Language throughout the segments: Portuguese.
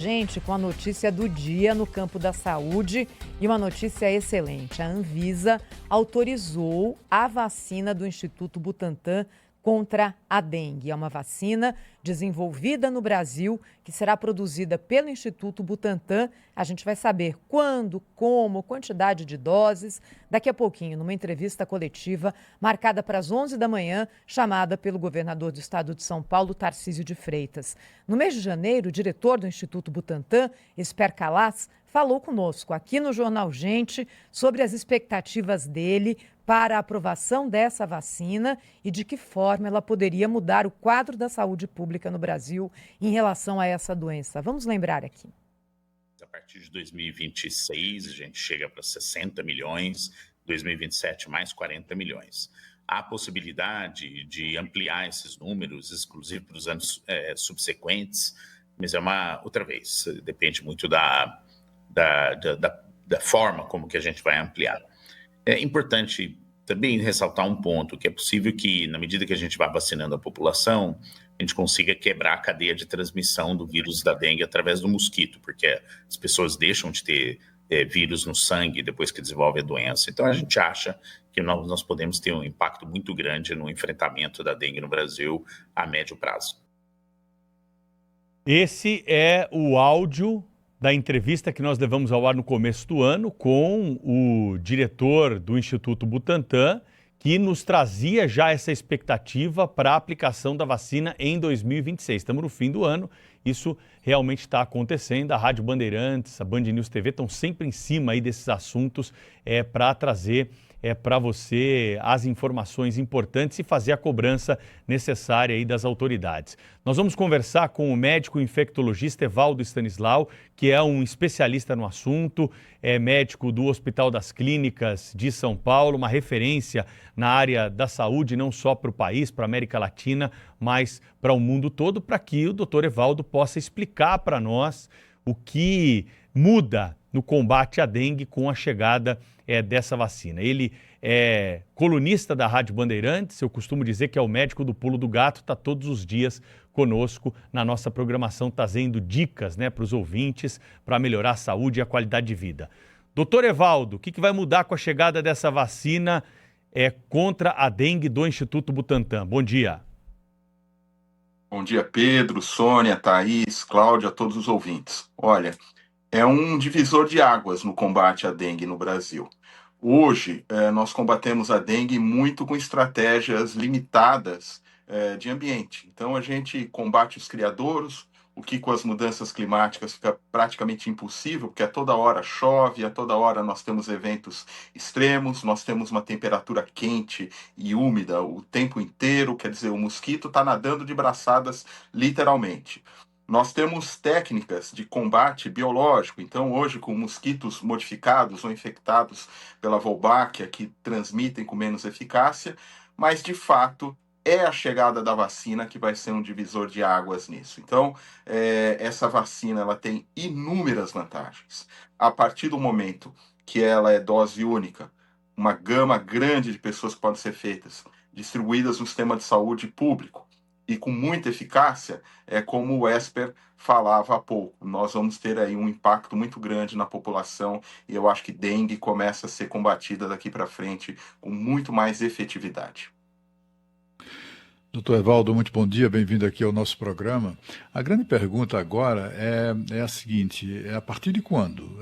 Gente, com a notícia do dia no campo da saúde e uma notícia excelente. A Anvisa autorizou a vacina do Instituto Butantan contra a dengue. É uma vacina desenvolvida no Brasil que será produzida pelo Instituto Butantan. A gente vai saber quando, como, quantidade de doses, daqui a pouquinho, numa entrevista coletiva marcada para as 11 da manhã, chamada pelo governador do estado de São Paulo, Tarcísio de Freitas. No mês de janeiro, o diretor do Instituto Butantan, Esper Calas, falou conosco aqui no Jornal Gente sobre as expectativas dele para a aprovação dessa vacina e de que forma ela poderia mudar o quadro da saúde pública no Brasil em relação a essa doença. Vamos lembrar aqui. A partir de 2026, a gente chega para 60 milhões, 2027 mais 40 milhões. Há possibilidade de ampliar esses números, exclusive para os anos subsequentes, mas outra vez, depende muito da forma como que a gente vai ampliar. É importante também ressaltar um ponto, que é possível que, na medida que a gente vá vacinando a população, a gente consiga quebrar a cadeia de transmissão do vírus da dengue através do mosquito, porque as pessoas deixam de ter vírus no sangue depois que desenvolve a doença. Então, a gente acha que nós podemos ter um impacto muito grande no enfrentamento da dengue no Brasil a médio prazo. Esse é o áudio da entrevista que nós levamos ao ar no começo do ano com o diretor do Instituto Butantan, que nos trazia já essa expectativa para a aplicação da vacina em 2026. Estamos no fim do ano, isso realmente está acontecendo. A Rádio Bandeirantes, a Band News TV estão sempre em cima aí desses assuntos para trazer para você as informações importantes e fazer a cobrança necessária aí das autoridades. Nós vamos conversar com o médico infectologista Evaldo Stanislau, que é um especialista no assunto, é médico do Hospital das Clínicas de São Paulo, uma referência na área da saúde, não só para o país, para a América Latina, mas para o mundo todo, para que o doutor Evaldo possa explicar para nós o que muda no combate à dengue com a chegada dessa vacina. Ele é colunista da Rádio Bandeirantes, eu costumo dizer que é o médico do pulo do gato, está todos os dias conosco na nossa programação, trazendo dicas para os ouvintes para melhorar a saúde e a qualidade de vida. Doutor Evaldo, o que vai mudar com a chegada dessa vacina contra a dengue do Instituto Butantan? Bom dia. Bom dia, Pedro, Sônia, Thaís, Cláudia, todos os ouvintes. Olha, é um divisor de águas no combate à dengue no Brasil. Hoje, nós combatemos a dengue muito com estratégias limitadas de ambiente. Então, a gente combate os criadouros, o que com as mudanças climáticas fica praticamente impossível, porque a toda hora chove, a toda hora nós temos eventos extremos, nós temos uma temperatura quente e úmida o tempo inteiro, quer dizer, o mosquito está nadando de braçadas, literalmente. Nós temos técnicas de combate biológico, então hoje com mosquitos modificados ou infectados pela Wolbachia que transmitem com menos eficácia, mas de fato é a chegada da vacina que vai ser um divisor de águas nisso. Então, essa vacina ela tem inúmeras vantagens. A partir do momento que ela é dose única, uma gama grande de pessoas que podem ser feitas, distribuídas no sistema de saúde público, e com muita eficácia, como o Esper falava há pouco. Nós vamos ter aí um impacto muito grande na população e eu acho que dengue começa a ser combatida daqui para frente com muito mais efetividade. Doutor Evaldo, muito bom dia, bem-vindo aqui ao nosso programa. A grande pergunta agora é a seguinte, a partir de quando?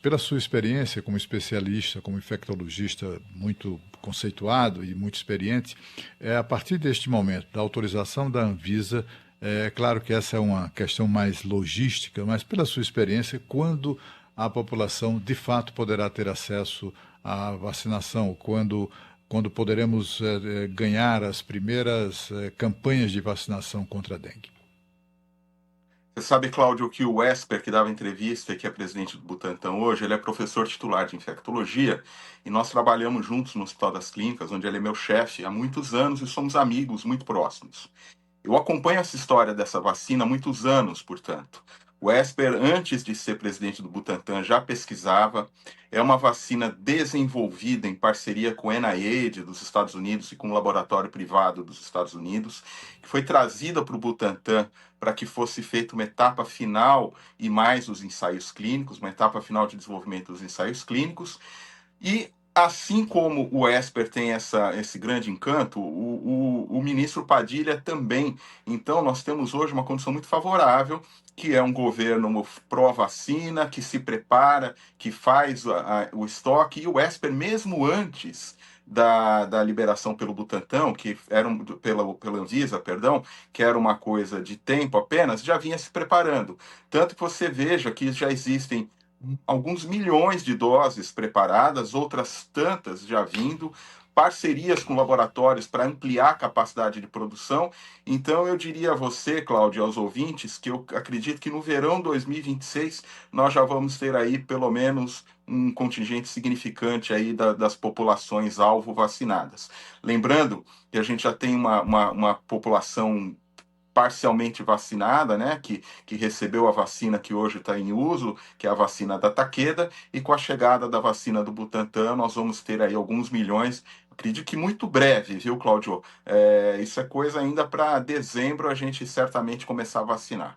Pela sua experiência como especialista, como infectologista muito conceituado e muito experiente, a partir deste momento, da autorização da Anvisa, é claro que essa é uma questão mais logística, mas pela sua experiência, quando a população de fato poderá ter acesso à vacinação, quando poderemos ganhar as primeiras campanhas de vacinação contra a dengue? Você sabe, Cláudio, que o Esper, que dava entrevista, que é presidente do Butantan hoje, ele é professor titular de infectologia e nós trabalhamos juntos no Hospital das Clínicas, onde ele é meu chefe há muitos anos e somos amigos muito próximos. Eu acompanho essa história dessa vacina há muitos anos, portanto. O Esper, antes de ser presidente do Butantan, já pesquisava. É uma vacina desenvolvida em parceria com o NIH dos Estados Unidos e com um laboratório privado dos Estados Unidos, que foi trazida para o Butantan para que fosse feita uma etapa final e mais os ensaios clínicos, uma etapa final de desenvolvimento dos ensaios clínicos. E assim como o Esper tem esse grande encanto, o ministro Padilha também. Então, nós temos hoje uma condição muito favorável, que é um governo pró-vacina, que se prepara, que faz o estoque, e o Esper, mesmo antes da liberação pelo Butantan, que era pela Anvisa, perdão, que era uma coisa de tempo apenas, já vinha se preparando. Tanto que você veja que já existem alguns milhões de doses preparadas, outras tantas já vindo, parcerias com laboratórios para ampliar a capacidade de produção. Então, eu diria a você, Cláudio, e aos ouvintes, que eu acredito que no verão 2026 nós já vamos ter aí pelo menos um contingente significante aí das populações alvo vacinadas. Lembrando que a gente já tem uma população parcialmente vacinada, né, que recebeu a vacina que hoje está em uso, que é a vacina da Takeda, e com a chegada da vacina do Butantan, nós vamos ter aí alguns milhões, acredito que muito breve, viu, Cláudio? Isso é coisa ainda para dezembro a gente certamente começar a vacinar.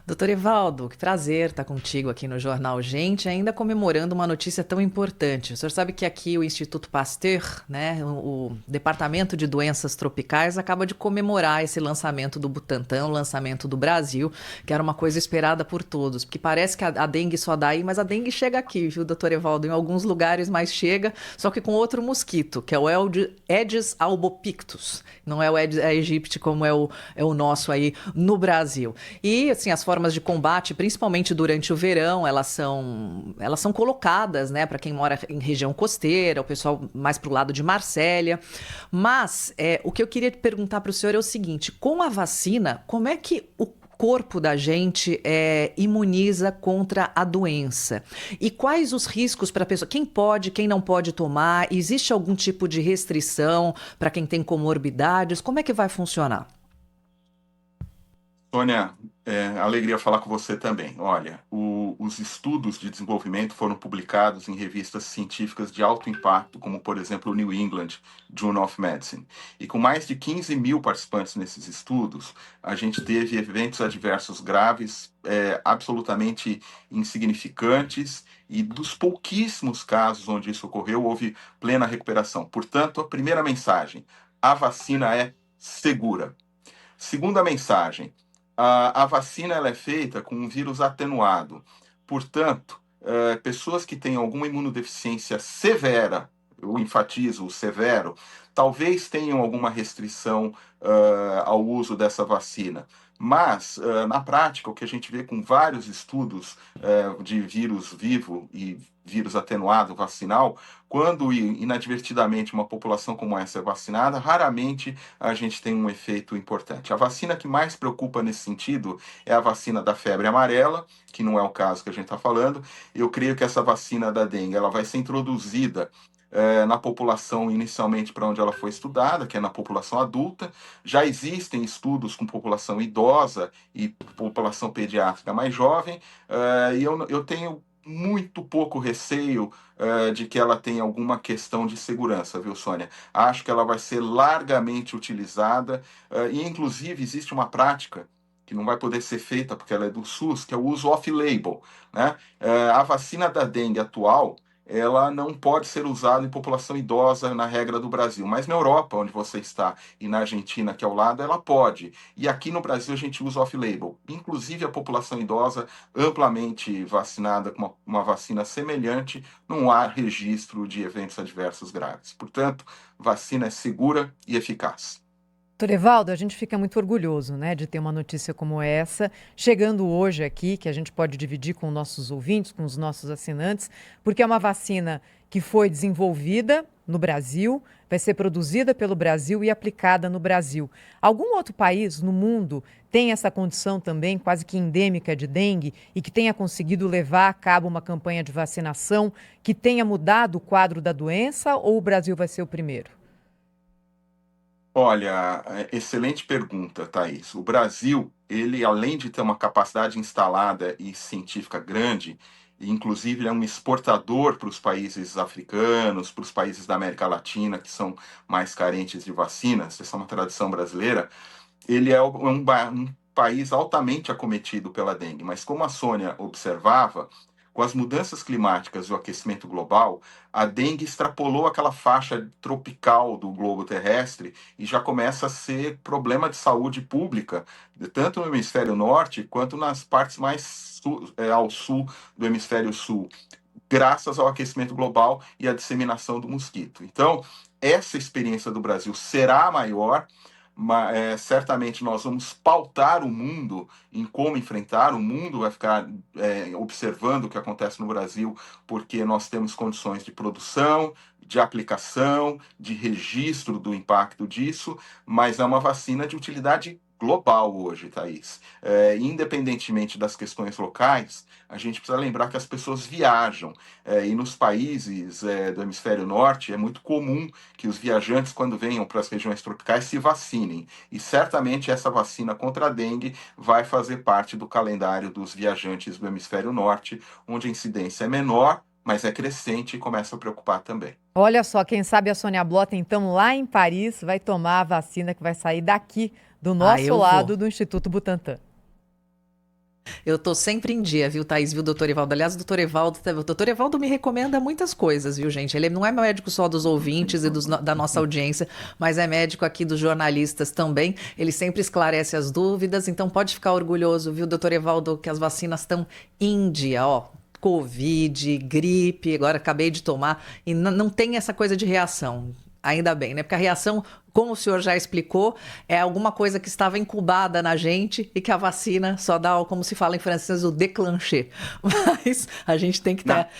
Doutor Evaldo, que prazer estar contigo aqui no Jornal Gente, ainda comemorando uma notícia tão importante. O senhor sabe que aqui o Instituto Pasteur, né, o Departamento de Doenças Tropicais, acaba de comemorar esse lançamento do Butantan, o lançamento do Brasil, que era uma coisa esperada por todos, porque parece que a dengue só dá aí, mas a dengue chega aqui, viu, doutor Evaldo? Em alguns lugares mais chega, só que com outro mosquito, que é o Aedes albopictus. Não é o Aedes aegypti como é o nosso aí no Brasil. E, assim, as formas de combate, principalmente durante o verão, elas são colocadas, né, para quem mora em região costeira, o pessoal mais pro lado de Marsella. Mas o que eu queria perguntar para o senhor é o seguinte: com a vacina, como é que o corpo da gente imuniza contra a doença? E quais os riscos para a pessoa? Quem pode, quem não pode tomar? Existe algum tipo de restrição para quem tem comorbidades? Como é que vai funcionar? Sônia, alegria falar com você também. Olha, os estudos de desenvolvimento foram publicados em revistas científicas de alto impacto, como, por exemplo, o New England Journal of Medicine. E com mais de 15 mil participantes nesses estudos, a gente teve eventos adversos graves, absolutamente insignificantes, e dos pouquíssimos casos onde isso ocorreu, houve plena recuperação. Portanto, a primeira mensagem: a vacina é segura. Segunda mensagem: a vacina ela é feita com um vírus atenuado. Portanto, pessoas que têm alguma imunodeficiência severa, eu enfatizo o severo, talvez tenham alguma restrição ao uso dessa vacina. Mas, na prática, o que a gente vê com vários estudos de vírus vivo e vírus atenuado vacinal, quando inadvertidamente uma população como essa é vacinada, raramente a gente tem um efeito importante. A vacina que mais preocupa nesse sentido é a vacina da febre amarela, que não é o caso que a gente está falando. Eu creio que essa vacina da dengue ela vai ser introduzida na população inicialmente para onde ela foi estudada, que é na população adulta. Já existem estudos com população idosa e população pediátrica mais jovem, e eu tenho muito pouco receio de que ela tenha alguma questão de segurança, viu, Sônia? Acho que ela vai ser largamente utilizada, e inclusive existe uma prática que não vai poder ser feita porque ela é do SUS, que é o uso off-label, né? A vacina da dengue atual, ela não pode ser usada em população idosa na regra do Brasil, mas na Europa, onde você está, e na Argentina, que é ao lado, ela pode. E aqui no Brasil a gente usa off-label. Inclusive a população idosa amplamente vacinada com uma vacina semelhante, não há registro de eventos adversos graves. Portanto, vacina é segura e eficaz. Doutor Evaldo, a gente fica muito orgulhoso, né, de ter uma notícia como essa, chegando hoje aqui, que a gente pode dividir com nossos ouvintes, com os nossos assinantes, porque é uma vacina que foi desenvolvida no Brasil, vai ser produzida pelo Brasil e aplicada no Brasil. Algum outro país no mundo tem essa condição também, quase que endêmica de dengue, e que tenha conseguido levar a cabo uma campanha de vacinação que tenha mudado o quadro da doença, ou o Brasil vai ser o primeiro? Olha, excelente pergunta, Thaís. O Brasil ele, além de ter uma capacidade instalada e científica grande, inclusive ele é um exportador para os países africanos, para os países da América Latina, que são mais carentes de vacinas, essa é uma tradição brasileira. Ele é um país altamente acometido pela dengue, mas como a Sônia observava, com as mudanças climáticas e o aquecimento global, a dengue extrapolou aquela faixa tropical do globo terrestre e já começa a ser problema de saúde pública, tanto no hemisfério norte quanto nas partes mais ao sul do hemisfério sul, graças ao aquecimento global e à disseminação do mosquito. Então, essa experiência do Brasil será maior, mas certamente nós vamos pautar o mundo em como enfrentar. O mundo vai ficar observando o que acontece no Brasil, porque nós temos condições de produção, de aplicação, de registro do impacto disso, mas é uma vacina de utilidade global hoje, Thaís. Independentemente das questões locais, a gente precisa lembrar que as pessoas viajam, e nos países do hemisfério norte é muito comum que os viajantes, quando venham para as regiões tropicais, se vacinem. E certamente essa vacina contra a dengue vai fazer parte do calendário dos viajantes do hemisfério norte, onde a incidência é menor, mas é crescente e começa a preocupar também. Olha só, quem sabe a Sônia Blota, então, lá em Paris, vai tomar a vacina que vai sair daqui, do nosso lado, do Instituto Butantan. Eu tô sempre em dia, viu, Thaís, viu, doutor Evaldo? Aliás, o doutor Evaldo me recomenda muitas coisas, viu, gente? Ele não é médico só dos ouvintes e da nossa audiência, mas é médico aqui dos jornalistas também. Ele sempre esclarece as dúvidas, então pode ficar orgulhoso, viu, doutor Evaldo, que as vacinas estão em dia, ó. Covid, gripe, agora acabei de tomar, e não tem essa coisa de reação. Ainda bem, né? Porque a reação, como o senhor já explicou, é alguma coisa que estava incubada na gente e que a vacina só dá, como se fala em francês, o déclencher. Mas a gente tem que estar...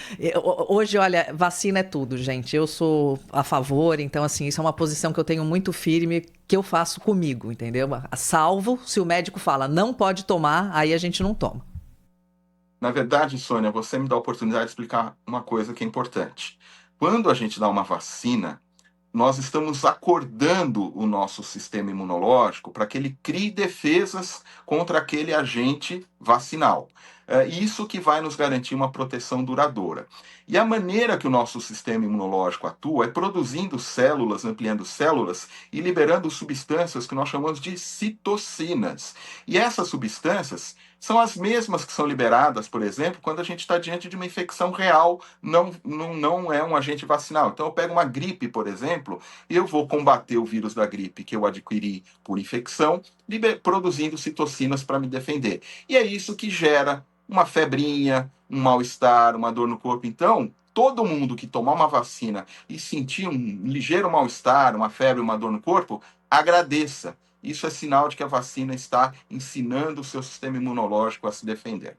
Hoje, olha, vacina é tudo, gente. Eu sou a favor, então, assim, isso é uma posição que eu tenho muito firme, que eu faço comigo, entendeu? Salvo se o médico fala, não pode tomar, aí a gente não toma. Na verdade, Sônia, você me dá a oportunidade de explicar uma coisa que é importante. Quando a gente dá uma vacina, nós estamos acordando o nosso sistema imunológico para que ele crie defesas contra aquele agente vacinal. Isso que vai nos garantir uma proteção duradoura. E a maneira que o nosso sistema imunológico atua é produzindo células, ampliando células e liberando substâncias que nós chamamos de citocinas. E essas substâncias são as mesmas que são liberadas, por exemplo, quando a gente está diante de uma infecção real, não é um agente vacinal. Então eu pego uma gripe, por exemplo, e eu vou combater o vírus da gripe que eu adquiri por infecção, produzindo citocinas para me defender. E é isso que gera uma febrinha, um mal-estar, uma dor no corpo. Então, todo mundo que tomar uma vacina e sentir um ligeiro mal-estar, uma febre, uma dor no corpo, agradeça. Isso é sinal de que a vacina está ensinando o seu sistema imunológico a se defender.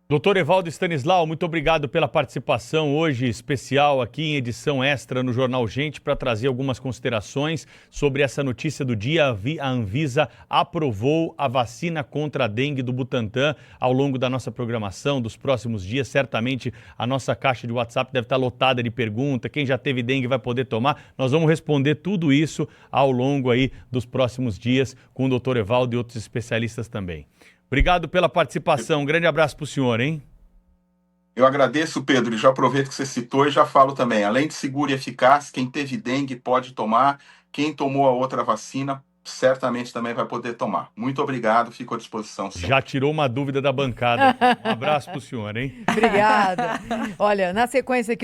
Doutor Evaldo Stanislau, muito obrigado pela participação hoje especial aqui em edição extra no Jornal Gente para trazer algumas considerações sobre essa notícia do dia. A Anvisa aprovou a vacina contra a dengue do Butantan. Ao longo da nossa programação, dos próximos dias, certamente a nossa caixa de WhatsApp deve estar lotada de perguntas. Quem já teve dengue vai poder tomar. Nós vamos responder tudo isso ao longo aí dos próximos dias com o doutor Evaldo e outros especialistas também. Obrigado pela participação. Um grande abraço para o senhor, hein? Eu agradeço, Pedro, e já aproveito que você citou e já falo também. Além de seguro e eficaz, quem teve dengue pode tomar. Quem tomou a outra vacina certamente também vai poder tomar. Muito obrigado, fico à disposição sempre. Já tirou uma dúvida da bancada. Um abraço para o senhor, hein? Obrigada. Olha, na sequência aqui,